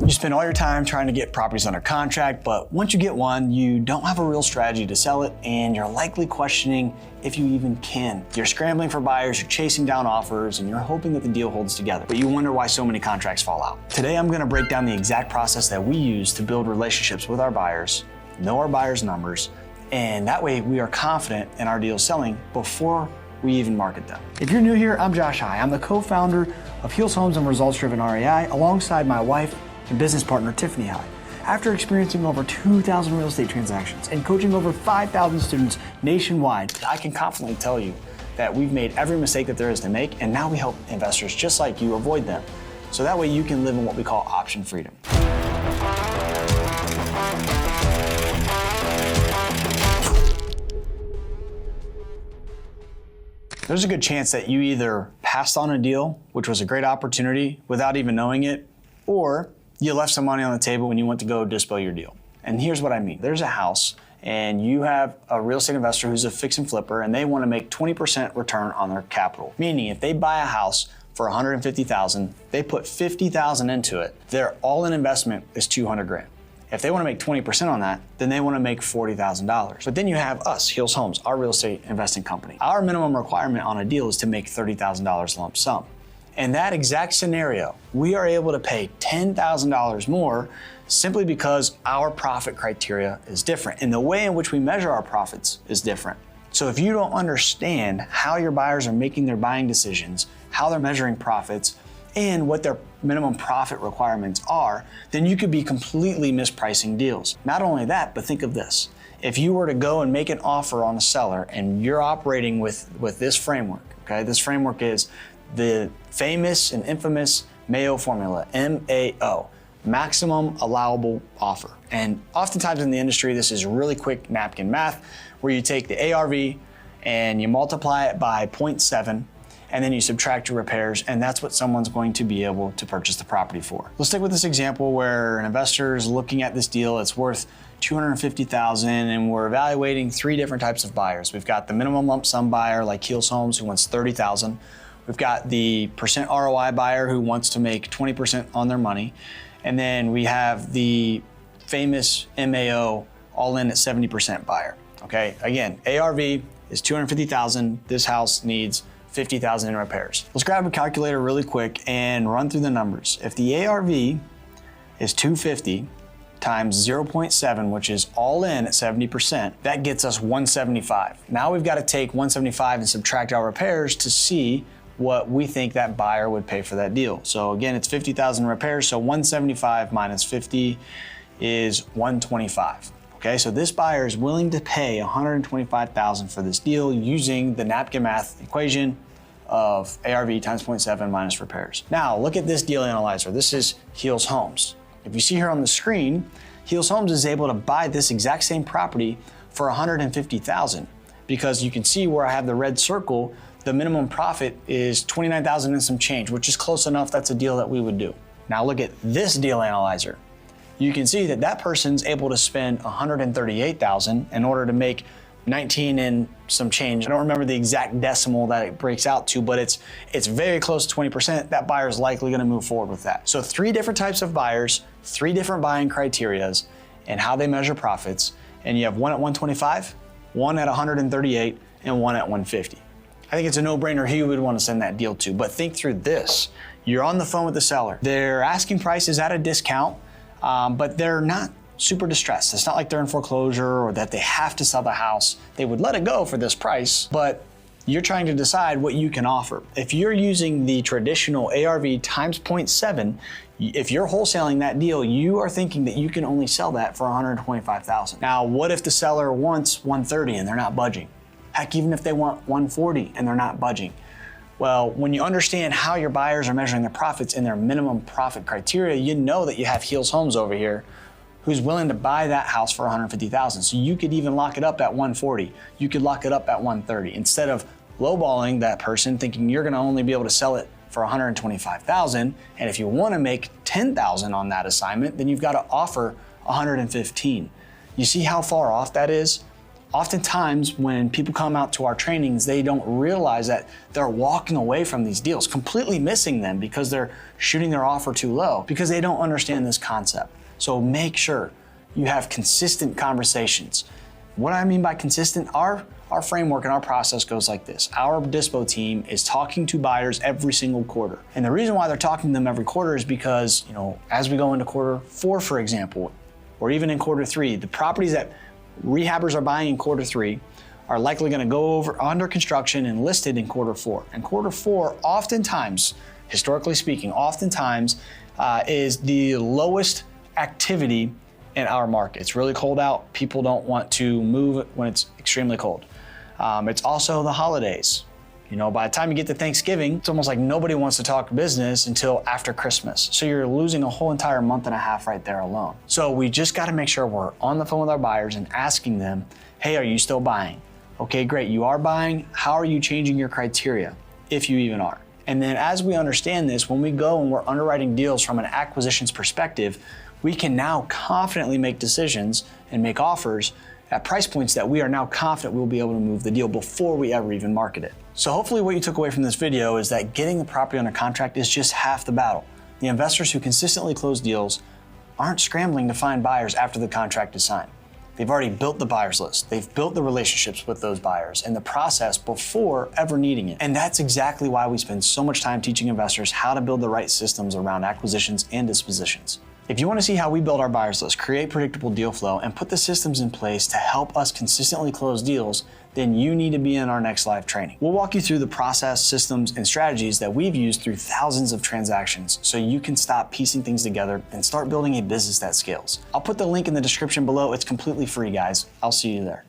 You spend all your time trying to get properties under contract, but once you get one, you don't have a real strategy to sell it, and you're likely questioning if you even can. You're scrambling for buyers, you're chasing down offers, and you're hoping that the deal holds together, but you wonder why so many contracts fall out. Today, I'm gonna break down the exact process that we use to build relationships with our buyers, know our buyers' numbers, and that way we are confident in our deals selling before we even market them. If you're new here, I'm Josh High. I'm the co-founder of Heels Homes and Results Driven REI, alongside my wife and business partner, Tiffany High. After experiencing over 2,000 real estate transactions and coaching over 5,000 students nationwide, I can confidently tell you that we've made every mistake that there is to make, and now we help investors just like you avoid them. So that way you can live in what we call option freedom. There's a good chance that you either passed on a deal, which was a great opportunity without even knowing it, or you left some money on the table when you went to go dispo your deal. And here's what I mean. There's a house and you have a real estate investor who's a fix and flipper, and they want to make 20% return on their capital. Meaning if they buy a house for $150,000, they put $50,000 into it, their all-in investment is $200,000. If they want to make 20% on that, then they want to make $40,000. But then you have us, Heels Homes, our real estate investing company. Our minimum requirement on a deal is to make $30,000 lump sum. In that exact scenario, we are able to pay $10,000 more simply because our profit criteria is different, and the way in which we measure our profits is different. So if you don't understand how your buyers are making their buying decisions, how they're measuring profits, and what their minimum profit requirements are, then you could be completely mispricing deals. Not only that, but think of this. If you were to go and make an offer on a seller and you're operating with this framework, okay? This framework is the famous and infamous Mayo formula, MAO, maximum allowable offer. And oftentimes in the industry, this is really quick napkin math, where you take the ARV and you multiply it by 0.7, and then you subtract your repairs, and that's what someone's going to be able to purchase the property for. Let's stick with this example where an investor is looking at this deal. It's worth $250,000, and we're evaluating 3 different types of buyers. We've got the minimum lump sum buyer like Heels Homes who wants $30,000. We've got the percent ROI buyer who wants to make 20% on their money. And then we have the famous MAO all in at 70% buyer, okay? Again, ARV is $250,000. This house needs $50,000 in repairs. Let's grab a calculator really quick and run through the numbers. If the ARV is $250 times 0.7, which is all in at 70%, that gets us $175. Now we've got to take $175 and subtract our repairs to see what we think that buyer would pay for that deal. So again, it's $50,000 repairs, so 175 minus 50 is 125. Okay, so this buyer is willing to pay $125,000 for this deal using the napkin math equation of ARV times 0.7 minus repairs. Now, look at this deal analyzer. This is Heels Homes. If you see here on the screen, Heels Homes is able to buy this exact same property for $150,000, because you can see where I have the red circle, the minimum profit is $29,000 and some change, which is close enough. That's a deal that we would do. Now look at this deal analyzer. You can see that that person's able to spend $138,000 in order to make 19 and some change. I don't remember the exact decimal that it breaks out to, but it's very close to 20%. That buyer is likely gonna move forward with that. So 3 different types of buyers, 3 different buying criterias, and how they measure profits. And you have one at 125, one at 138, and one at 150. I think it's a no-brainer who you would want to send that deal to, but think through this. You're on the phone with the seller. Their asking price is at a discount, but they're not super distressed. It's not like they're in foreclosure or that they have to sell the house. They would let it go for this price, but you're trying to decide what you can offer. If you're using the traditional ARV times 0.7, if you're wholesaling that deal, you are thinking that you can only sell that for $125,000. Now, what if the seller wants 130 and they're not budging? Heck, even if they want 140 and they're not budging. Well, when you understand how your buyers are measuring their profits in their minimum profit criteria, you know that you have Heels Homes over here who's willing to buy that house for $150,000. So you could even lock it up at 140. You could lock it up at 130 instead of lowballing that person thinking you're gonna only be able to sell it for $125,000. And if you wanna make $10,000 on that assignment, then you've gotta offer $115,000. You see how far off that is? Oftentimes, when people come out to our trainings, they don't realize that they're walking away from these deals, completely missing them because they're shooting their offer too low, because they don't understand this concept. So make sure you have consistent conversations. What I mean by consistent, our framework and our process goes like this. Our dispo team is talking to buyers every single quarter. And the reason why they're talking to them every quarter is because, as we go into quarter 4, for example, or even in quarter 3, the properties that rehabbers are buying in quarter 3 are likely going to go over under construction and listed in quarter 4. And quarter 4, oftentimes, historically speaking, is the lowest activity in our market. It's really cold out. People don't want to move when it's extremely cold. It's also the holidays. By the time you get to Thanksgiving, it's almost like nobody wants to talk business until after Christmas. So you're losing a whole entire month and a half right there alone. So we just got to make sure we're on the phone with our buyers and asking them, hey, are you still buying? Okay, great. You are buying. How are you changing your criteria, if you even are? And then as we understand this, when we go and we're underwriting deals from an acquisitions perspective, we can now confidently make decisions and make offers at price points that we are now confident we'll be able to move the deal before we ever even market it. So hopefully what you took away from this video is that getting the property under contract is just half the battle. The investors who consistently close deals aren't scrambling to find buyers after the contract is signed. They've already built the buyers list. They've built the relationships with those buyers and the process before ever needing it. And that's exactly why we spend so much time teaching investors how to build the right systems around acquisitions and dispositions. If you want to see how we build our buyers list, create predictable deal flow, and put the systems in place to help us consistently close deals, then you need to be in our next live training. We'll walk you through the process, systems, and strategies that we've used through thousands of transactions so you can stop piecing things together and start building a business that scales. I'll put the link in the description below. It's completely free, guys. I'll see you there.